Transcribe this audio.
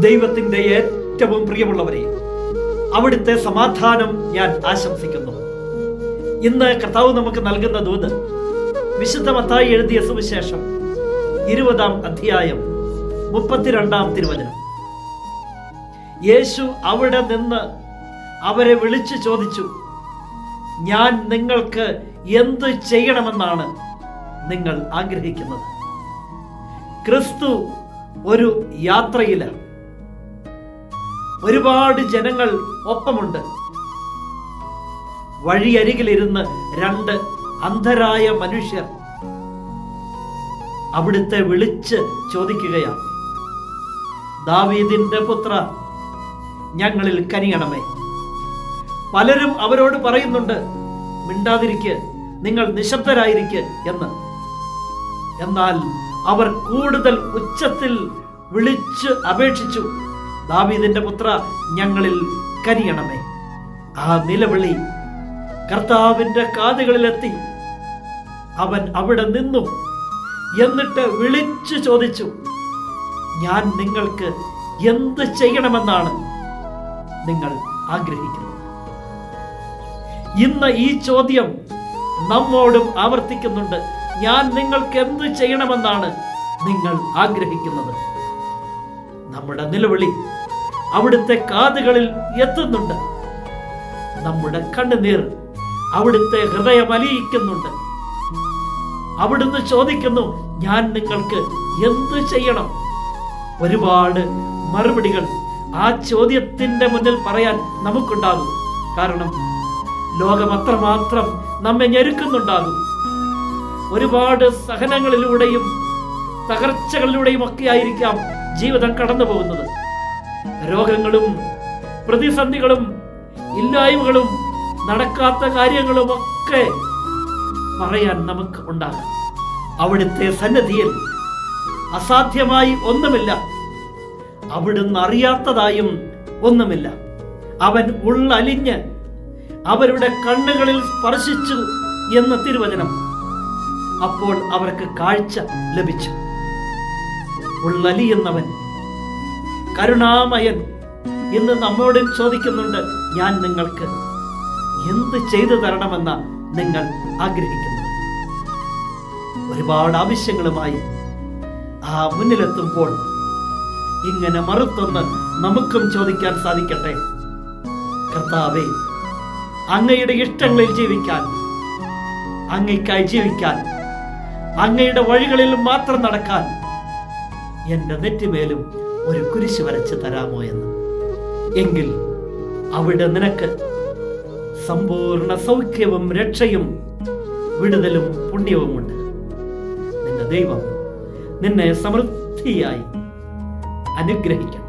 ദൈവത്തിന്റെ ഏറ്റവും പ്രിയമുള്ളവരെ, അവിടുത്തെ സമാധാനം ഞാൻ ആശംസിക്കുന്നു. ഇന്ന് കർത്താവ് നമുക്ക് നൽകുന്ന ദൂത് വിശുദ്ധ മത്തായി എഴുതിയ സുവിശേഷം 20-ാം അധ്യായം 32-ാം തിരുവചനം. യേശു അവിടെ നിന്ന് അവരെ വിളിച്ചു ചോദിച്ചു, ഞാൻ നിങ്ങൾക്ക് എന്ത് ചെയ്യണമെന്നാണ് നിങ്ങൾ ആഗ്രഹിക്കുന്നത്? ക്രിസ്തു ഒരു യാത്രയിലാണ്. ഒരുപാട് ജനങ്ങൾ ഒപ്പമുണ്ട്. വഴിയരികിലിരുന്ന് 2 അന്ധരായ മനുഷ്യർ അവിടുത്തെ വിളിച്ച് ചോദിക്കുകയാണ്, ദാവീദിന്റെ പുത്ര, ഞങ്ങളിൽ കനിയണമേ. പലരും അവരോട് പറയുന്നുണ്ട്, മിണ്ടാതിരിക്ക്, നിങ്ങൾ നിശബ്ദരായിരിക്ക് എന്ന്. എന്നാൽ അവർ കൂടുതൽ ഉച്ചത്തിൽ വിളിച്ച് അപേക്ഷിച്ചു, ദാവീദിന്റെ പുത്ര, ഞങ്ങളിൽ കനിയണമേ. ആ നിലവിളി കർത്താവിന്റെ കാതുകളിലെത്തി. അവൻ അവിടെ നിന്നു. എന്നിട്ട് വിളിച്ചു ചോദിച്ചു, ഞാൻ നിങ്ങൾക്ക് എന്ത് ചെയ്യണമെന്നാണ് നിങ്ങൾ ആഗ്രഹിക്കുന്നത്? ഇന്ന് ഈ ചോദ്യം നമ്മോടും ആവർത്തിക്കുന്നുണ്ട്. ഞാൻ നിങ്ങൾക്ക് എന്ത് ചെയ്യണമെന്നാണ് നിങ്ങൾ ആഗ്രഹിക്കുന്നത്? നമ്മുടെ നിലവിളി അവിടുത്തെ കാതുകളിൽ എത്തുന്നുണ്ട്. നമ്മുടെ കണ്ണുനീർ അവിടുത്തെ ഹൃദയം അലിയിക്കുന്നുണ്ട്. അവിടുന്ന് ചോദിക്കുന്നു, ഞാൻ നിങ്ങൾക്ക് എന്ത് ചെയ്യണം? ഒരുപാട് മറുപടികൾ ആ ചോദ്യത്തിന്റെ മുന്നിൽ പറയാൻ നമുക്കുണ്ടാകും. കാരണം ലോകം അത്രമാത്രം നമ്മെ ഞെരുക്കുന്നുണ്ടാകും. ഒരുപാട് സഹനങ്ങളിലൂടെയും തകർച്ചകളിലൂടെയും ഒക്കെ ആയിരിക്കാം ജീവിതം കടന്നു പോകുന്നത്. രോഗങ്ങളും പ്രതിസന്ധികളും ഇല്ലായ്മകളും നടക്കാത്ത കാര്യങ്ങളും ഒക്കെ പറയാൻ നമുക്ക് ഉണ്ടാകും. അവിടുത്തെ സന്നിധിയിൽ അസാധ്യമായി ഒന്നുമില്ല. അവിടുന്ന് അറിയാത്തതായും ഒന്നുമില്ല. അവൻ ഉള്ളലിഞ്ഞ് അവരുടെ കണ്ണുകളിൽ സ്പർശിച്ചു എന്ന തിരുവചനം. അപ്പോൾ അവർക്ക് കാഴ്ച ലഭിച്ചു. ഉള്ളലിയുന്നവൻ, കരുണാമയൻ ഇന്ന് നമ്മോടും ചോദിക്കുന്നുണ്ട്, ഞാൻ നിങ്ങൾക്ക് എന്ത് ചെയ്തു തരണമെന്ന നിങ്ങൾ ആഗ്രഹിക്കുന്നത്? ഒരുപാട് ആവശ്യങ്ങളുമായി ആ മുന്നിലെത്തുമ്പോൾ ഇങ്ങനെ മറുത്തൊന്ന് നമുക്കും ചോദിക്കാൻ സാധിക്കട്ടെ, കർത്താവേ, അങ്ങയുടെ ഇഷ്ടങ്ങളിൽ ജീവിക്കാൻ, അങ്ങയ്ക്കായി ജീവിക്കാൻ, അങ്ങയുടെ വഴികളിൽ മാത്രം നടക്കാൻ എന്റെ നെറ്റിമേലും ഒരു കുരിശ് വരച്ച് തരാമോ എന്ന്. എങ്കിൽ അവിടെ നിനക്ക് സമ്പൂർണ്ണ സൗഖ്യവും രക്ഷയും വിടുതലും പുണ്യവുമുണ്ട്. നിന്റെ ദൈവം നിന്നെ സമൃദ്ധിയായി അനുഗ്രഹിക്കണം.